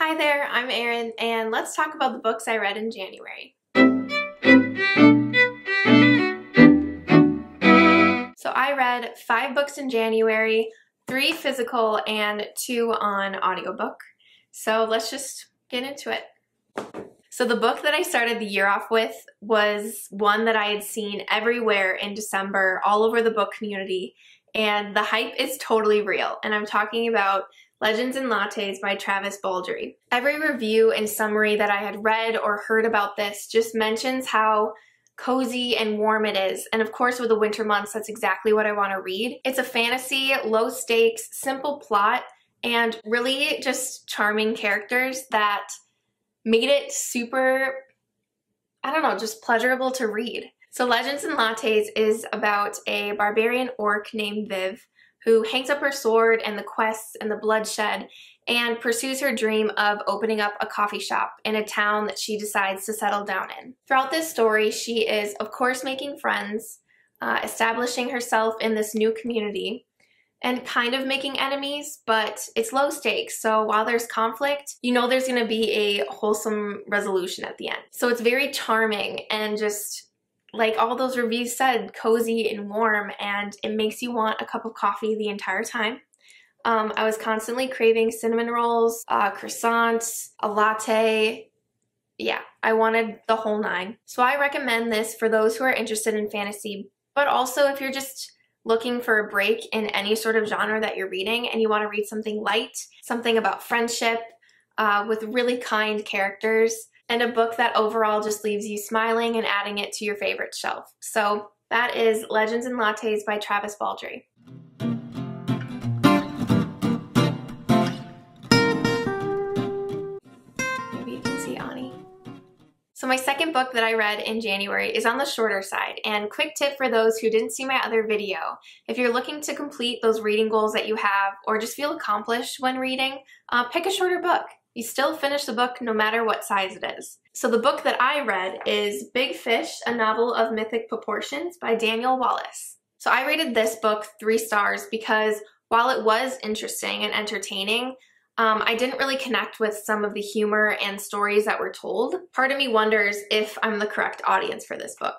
Hi there, I'm Erin, and let's talk about the books I read in January. So I read 5 books in January, 3 physical and 2 on audiobook. So let's just get into it. So the book that I started the year off with was one that I had seen everywhere in December, all over the book community, and the hype is totally real, and I'm talking about Legends and Lattes by Travis Baldree. Every review and summary that I had read or heard about this just mentions how cozy and warm it is, and of course with the winter months, that's exactly what I want to read. It's a fantasy, low stakes, simple plot, and really just charming characters that made it super, I don't know, just pleasurable to read. So Legends and Lattes is about a barbarian orc named Viv who hangs up her sword and the quests and the bloodshed and pursues her dream of opening up a coffee shop in a town that she decides to settle down in. Throughout this story, she is, of course, making friends, establishing herself in this new community, and kind of making enemies, but it's low stakes. So while there's conflict, you know there's gonna be a wholesome resolution at the end. So it's very charming and just, like all those reviews said, cozy and warm, and it makes you want a cup of coffee the entire time. I was constantly craving cinnamon rolls, croissants, a latte. Yeah, I wanted the whole 9. So I recommend this for those who are interested in fantasy, but also if you're just looking for a break in any sort of genre that you're reading and you want to read something light, something about friendship with really kind characters, and a book that overall just leaves you smiling and adding it to your favorite shelf. So that is Legends and Lattes by Travis Baldree. Maybe you can see Ani. So my second book that I read in January is on the shorter side, and quick tip for those who didn't see my other video, if you're looking to complete those reading goals that you have or just feel accomplished when reading, pick a shorter book. You still finish the book no matter what size it is. So the book that I read is Big Fish, a novel of mythic proportions by Daniel Wallace. So I rated this book 3 stars because while it was interesting and entertaining, I didn't really connect with some of the humor and stories that were told. Part of me wonders if I'm the correct audience for this book.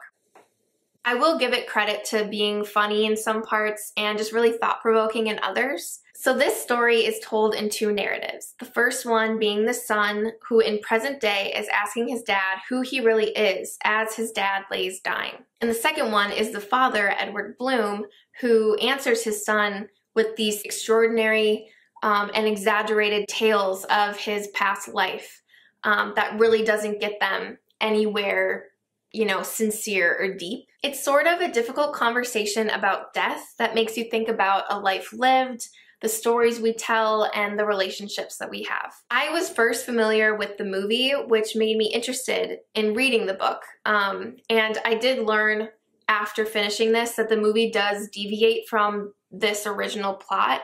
I will give it credit to being funny in some parts and just really thought-provoking in others. So this story is told in 2 narratives. The first one being the son who in present day is asking his dad who he really is as his dad lays dying. And the second one is the father, Edward Bloom, who answers his son with these extraordinary and exaggerated tales of his past life that really doesn't get them anywhere, you know, sincere or deep. It's sort of a difficult conversation about death that makes you think about a life lived, the stories we tell, and the relationships that we have. I was first familiar with the movie, which made me interested in reading the book. And I did learn after finishing this that the movie does deviate from this original plot.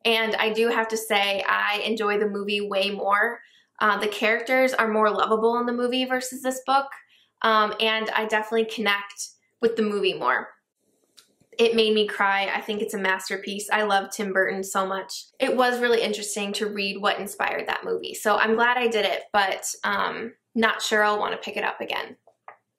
And I do have to say I enjoy the movie way more. The characters are more lovable in the movie versus this book. And I definitely connect with the movie more. It made me cry. I think it's a masterpiece. I love Tim Burton so much. It was really interesting to read what inspired that movie. So I'm glad I did it, but not sure I'll want to pick it up again.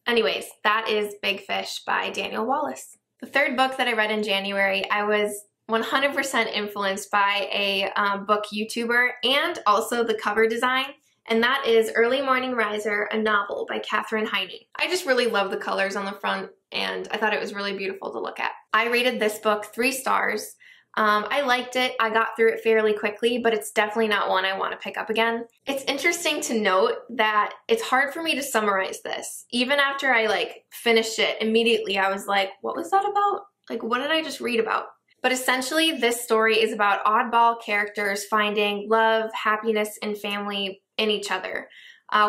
Anyways, that is Big Fish by Daniel Wallace. The third book that I read in January, I was 100% influenced by a book YouTuber and also the cover design, and that is Early Morning Riser, a novel by Katherine Heiny. I just really love the colors on the front, and I thought it was really beautiful to look at. I rated this book 3 stars. I liked it. I got through it fairly quickly, but it's definitely not one I want to pick up again. It's interesting to note that it's hard for me to summarize this. Even after I finished it, immediately I was like, what was that about? Like, what did I just read about? But essentially, this story is about oddball characters finding love, happiness, and family in each other.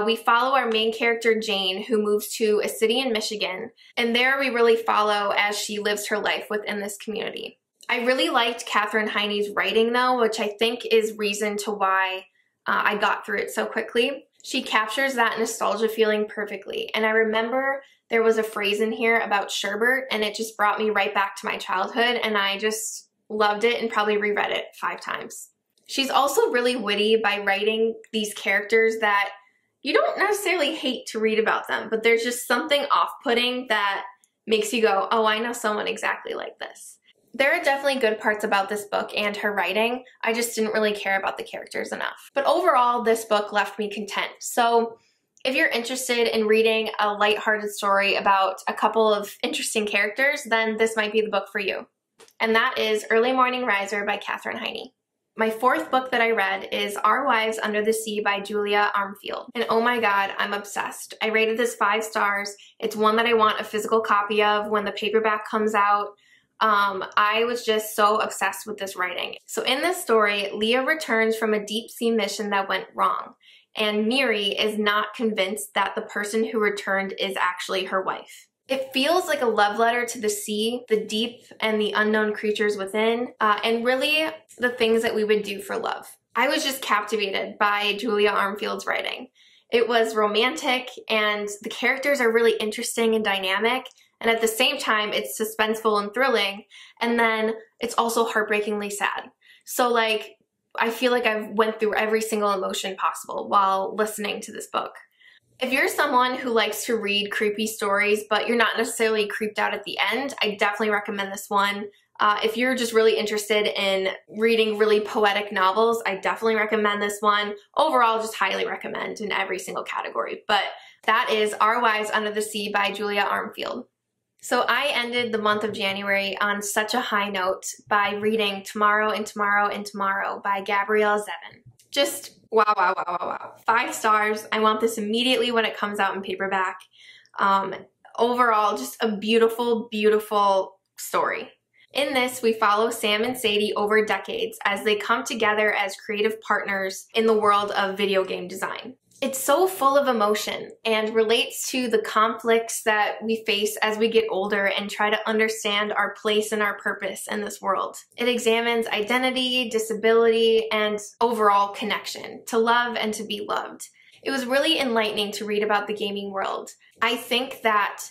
We follow our main character, Jane, who moves to a city in Michigan, and there we really follow as she lives her life within this community. I really liked Katherine Heiny's writing, though, which I think is reason to why I got through it so quickly. She captures that nostalgia feeling perfectly, and I remember there was a phrase in here about sherbet, and it just brought me right back to my childhood, and I just loved it and probably reread it 5 times. She's also really witty by writing these characters that you don't necessarily hate to read about them, but there's just something off-putting that makes you go, oh, I know someone exactly like this. There are definitely good parts about this book and her writing. I just didn't really care about the characters enough. But overall, this book left me content. So if you're interested in reading a lighthearted story about a couple of interesting characters, then this might be the book for you. And that is Early Morning Riser by Katherine Heiny. My fourth book that I read is Our Wives Under the Sea by Julia Armfield. And oh my god, I'm obsessed. I rated this 5 stars. It's one that I want a physical copy of when the paperback comes out. I was just so obsessed with this writing. So in this story, Leah returns from a deep sea mission that went wrong, and Miri is not convinced that the person who returned is actually her wife. It feels like a love letter to the sea, the deep, and the unknown creatures within, and really the things that we would do for love. I was just captivated by Julia Armfield's writing. It was romantic, and the characters are really interesting and dynamic, and at the same time, it's suspenseful and thrilling, and then it's also heartbreakingly sad. So like, I feel like I've went through every single emotion possible while listening to this book. If you're someone who likes to read creepy stories, but you're not necessarily creeped out at the end, I definitely recommend this one. If you're just really interested in reading really poetic novels, I definitely recommend this one. Overall, just highly recommend in every single category. But that is Our Wives Under the Sea by Julia Armfield. So I ended the month of January on such a high note by reading Tomorrow and Tomorrow and Tomorrow by Gabrielle Zevin. Just wow, wow, wow, wow, wow. 5 stars. I want this immediately when it comes out in paperback. Overall, just a beautiful, beautiful story. In this, we follow Sam and Sadie over decades as they come together as creative partners in the world of video game design. It's so full of emotion and relates to the conflicts that we face as we get older and try to understand our place and our purpose in this world. It examines identity, disability, and overall connection, to love and to be loved. It was really enlightening to read about the gaming world. I think that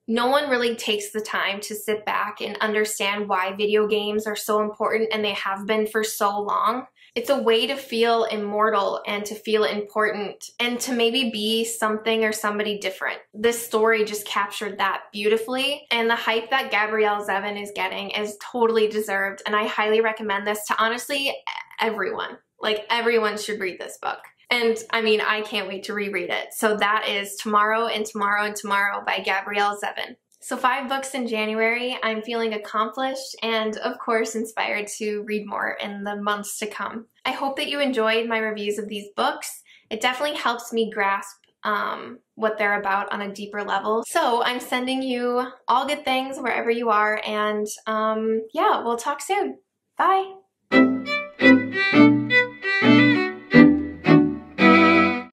no one really takes the time to sit back and understand why video games are so important, and they have been for so long. It's a way to feel immortal and to feel important and to maybe be something or somebody different. This story just captured that beautifully, and the hype that Gabrielle Zevin is getting is totally deserved, and I highly recommend this to honestly everyone. Like, everyone should read this book. And I mean, I can't wait to reread it. So that is Tomorrow and Tomorrow and Tomorrow by Gabrielle Zevin. So 5 books in January. I'm feeling accomplished and of course inspired to read more in the months to come. I hope that you enjoyed my reviews of these books. It definitely helps me grasp what they're about on a deeper level. So I'm sending you all good things wherever you are, and yeah, we'll talk soon. Bye!